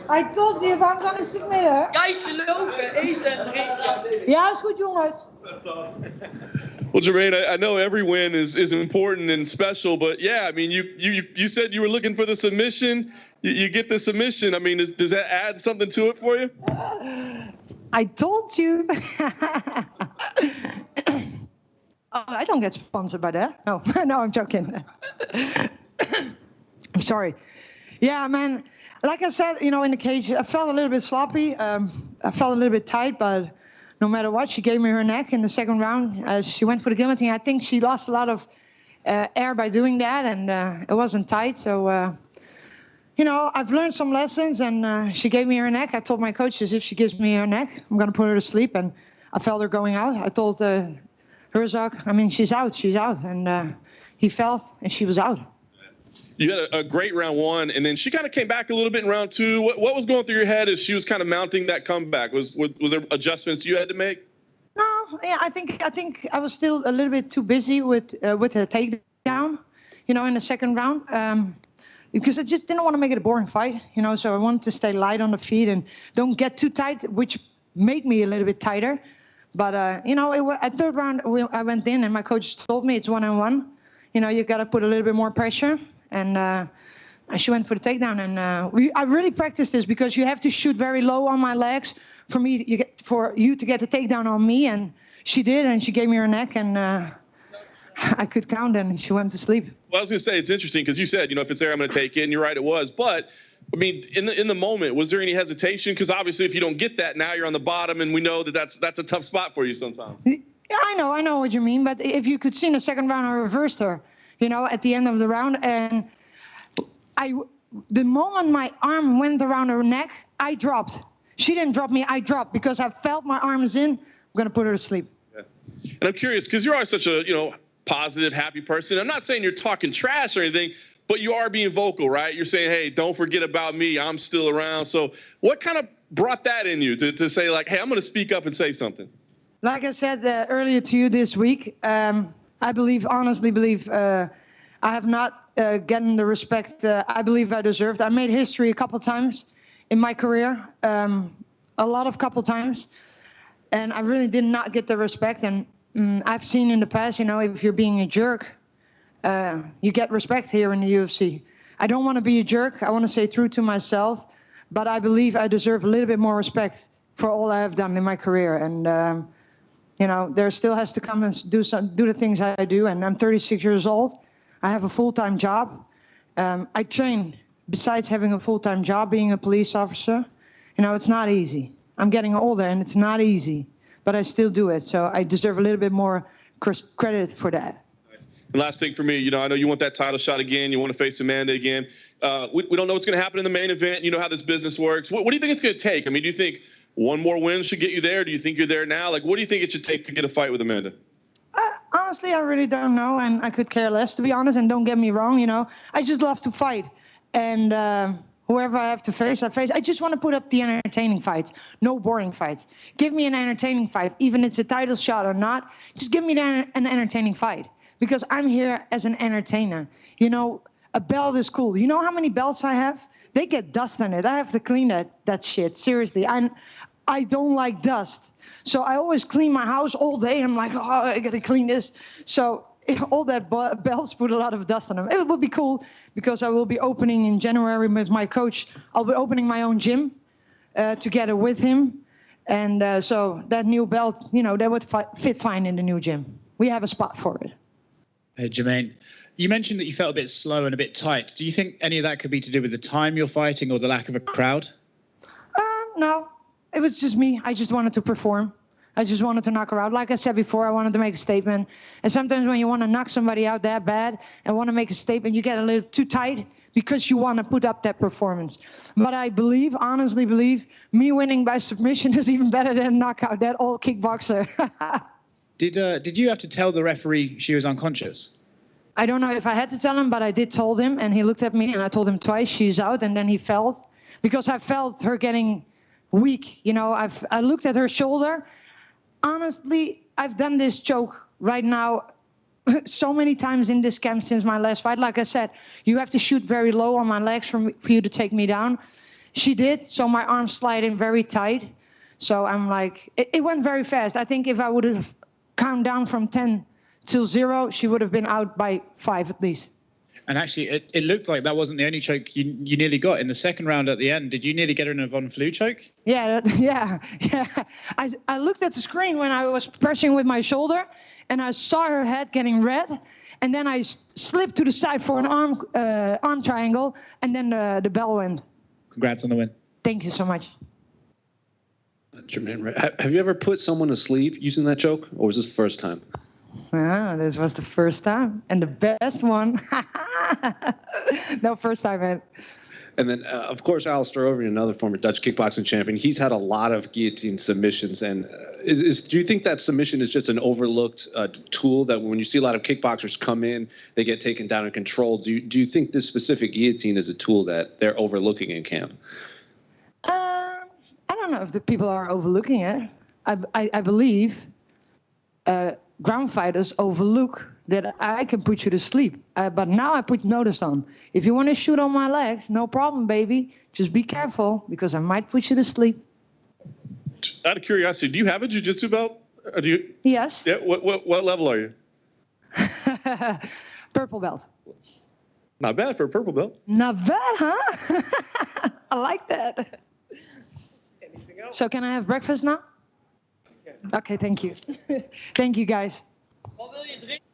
I told you if I'm going to submit her. Kijk, lopen, eten en drinken. Ja, is goed, jongens. Well, Germaine, I know every win is important and special, but yeah, I mean, you said you were looking for the submission. You get the submission. I mean, does that add something to it for you? I told you. I don't get sponsored by that. No, no, I'm joking. I'm sorry. Yeah, man. Like I said, you know, in the cage, I felt a little bit sloppy. I felt a little bit tight, but no matter what, she gave me her neck in the second round. She went for the guillotine. I think she lost a lot of air by doing that, and it wasn't tight. So, you know, I've learned some lessons, and she gave me her neck. I told my coaches if she gives me her neck, I'm going to put her to sleep, and I felt her going out. I told Herzog, I mean, she's out. And he fell, and she was out. You had a great round one, and then she kind of came back a little bit in round two. What was going through your head as she was kind of mounting that comeback? Was there adjustments you had to make? No, yeah, I think I was still a little bit too busy with the takedown, you know, in the second round, because I just didn't want to make it a boring fight, you know. So I wanted to stay light on the feet and don't get too tight, which made me a little bit tighter. But you know, at third round I went in, and my coach told me it's 1-on-1. You know, you got to put a little bit more pressure. And she went for the takedown, and I really practiced this because you have to shoot very low on my legs for you to get the takedown on me, and she did, and she gave me her neck, and I could count, and she went to sleep. Well, I was gonna say it's interesting because you said, you know, if it's there, I'm gonna take it, and you're right, it was. But I mean, in the moment, was there any hesitation? Because obviously, if you don't get that, now you're on the bottom, and we know that's a tough spot for you sometimes. I know what you mean, but if you could see in the second round, I reversed her. You know, at the end of the round, and the moment my arm went around her neck, I dropped. She didn't drop me, I dropped because I felt my arms in. I'm gonna put her to sleep. Yeah. And I'm curious because you're always such a, you know, positive, happy person. I'm not saying you're talking trash or anything, but you are being vocal, right? You're saying, hey, don't forget about me. I'm still around. So what kind of brought that in you to say like, hey, I'm gonna speak up and say something? Like I said earlier to you this week, I honestly believe, I have not gotten the respect I believe I deserved. I made history a couple times in my career, couple times, and I really did not get the respect. And I've seen in the past, you know, if you're being a jerk, you get respect here in the UFC. I don't want to be a jerk. I want to stay true to myself, but I believe I deserve a little bit more respect for all I have done in my career. And you know, there still has to come and do the things I do, and I'm 36 years old. I have a full-time job. I train besides having a full-time job, being a police officer. You know, it's not easy. I'm getting older, and it's not easy, but I still do it. So I deserve a little bit more credit for that. Nice. And last thing for me, you know, I know you want that title shot again. You want to face Amanda again. We don't know what's going to happen in the main event. You know how this business works. What do you think it's going to take? I mean, do you think one more win should get you there? Do you think you're there now? Like, what do you think it should take to get a fight with Amanda? Honestly, I really don't know, and I could care less, to be honest. And don't get me wrong, you know, I just love to fight, and whoever I have to face, I face. I just want to put up the entertaining fights, no boring fights. Give me an entertaining fight, even if it's a title shot or not. Just give me an entertaining fight, because I'm here as an entertainer. You know, a belt is cool. You know how many belts I have? They get dust on it. I have to clean that shit. Seriously, I don't like dust. So I always clean my house all day. I'm like, oh, I got to clean this. So all that belts put a lot of dust on them. It would be cool because I will be opening in January with my coach. I'll be opening my own gym together with him. And so that new belt, you know, that would fit fine in the new gym. We have a spot for it. Hey, Germaine, you mentioned that you felt a bit slow and a bit tight. Do you think any of that could be to do with the time you're fighting or the lack of a crowd? No, it was just me. I just wanted to perform. I just wanted to knock her out. Like I said before, I wanted to make a statement. And sometimes when you want to knock somebody out that bad and want to make a statement, you get a little too tight because you want to put up that performance. But I honestly believe, me winning by submission is even better than a knockout, that old kickboxer. Did you have to tell the referee she was unconscious? I don't know if I had to tell him, but I did told him, and he looked at me, and I told him twice, she's out, and then he felt, because I felt her getting weak. You know, I looked at her shoulder. Honestly, I've done this joke right now so many times in this camp since my last fight. Like I said, you have to shoot very low on my legs for you to take me down. She did, so my arms slide in very tight. So I'm like, it went very fast. I think if I would have counted down from 10 till 0, she would have been out by 5 at least. And actually, it looked like that wasn't the only choke you nearly got. In the second round at the end, did you nearly get her in a Von Flue choke? Yeah. I looked at the screen when I was pressing with my shoulder, and I saw her head getting red. And then I slipped to the side for an arm triangle, and then the bell went. Congrats on the win. Thank you so much. Germaine, have you ever put someone to sleep using that choke, or was this the first time? This was the first time, and the best one. No, first time, man. And then, of course, Alistair Overeem, another former Dutch kickboxing champion, he's had a lot of guillotine submissions. And do you think that submission is just an overlooked tool that when you see a lot of kickboxers come in, they get taken down and controlled? Do you think this specific guillotine is a tool that they're overlooking in camp? I don't know if the people are overlooking it. I believe ground fighters overlook that I can put you to sleep. But now I put notice on. If you want to shoot on my legs, no problem, baby. Just be careful, because I might put you to sleep. Out of curiosity, do you have a jiu-jitsu belt? Or do you? Yes. Yeah. What level are you? Purple belt. Not bad for a purple belt. Not bad, huh? I like that. Anything else? So can I have breakfast now? Okay, thank you. Thank you, guys. Wat wil je drinken?